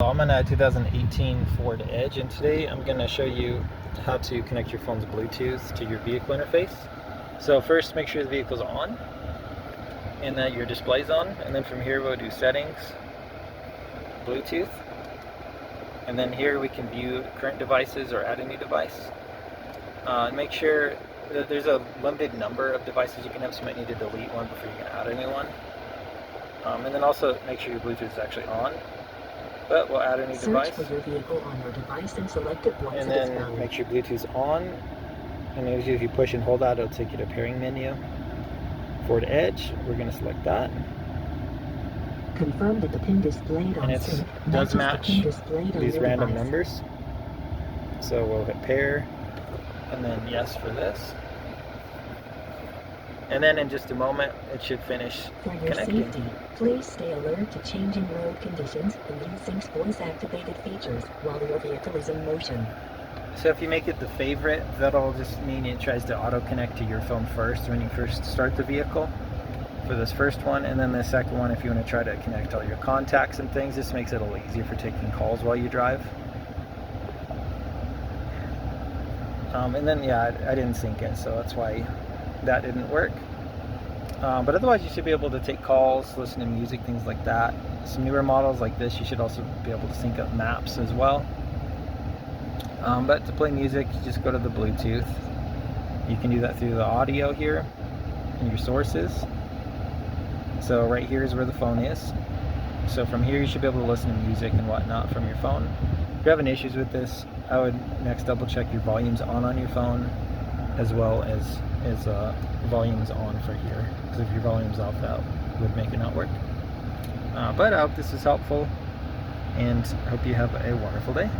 I'm on a 2018 Ford Edge, and today I'm going to show you how to connect your phone's Bluetooth to your vehicle interface. So first, make sure the vehicle's on and that your display's on, and then from here we'll do settings, Bluetooth, and then here we can view current devices or add a new device. Make sure that there's a limited number of devices you can have, so you might need to delete one before you can add a new one. And then also make sure your Bluetooth is actually on. But we'll add a new device. Search for your vehicle on your device and select it once and it is then found. make sure Bluetooth's on. And if you push and hold that, it'll take you to pairing menu. Ford Edge, we're going to select that. Confirm that the pin displayed on And it sync does match the pin displayed on these your random device. numbers. So we'll hit pair, and then yes for this. And then in just a moment, it should finish For your connecting. safety, please stay alert to changing road conditions and use Sync's voice-activated features while your vehicle is in motion. So if you make it the favorite, that'll just mean it tries to auto-connect to your phone first when you first start the vehicle for this first one. And then the second one, if you want to try to connect all your contacts and things, this makes it a little easier for taking calls while you drive. And then, yeah, I didn't sync it, so that's why that didn't work. But otherwise, you should be able to take calls, listen to music, things like that. Some newer models like this, you should also be able to sync up maps as well. But to play music, you just go to the Bluetooth. You can do that through the audio here and your sources. So right here is where the phone is. So from here, you should be able to listen to music and whatnot from your phone. If you're having issues with this, I would next double check your volumes on your phone, as well as volumes on for here, because if your volume's off, that would make it not work. But I hope this is helpful, and I hope you have a wonderful day.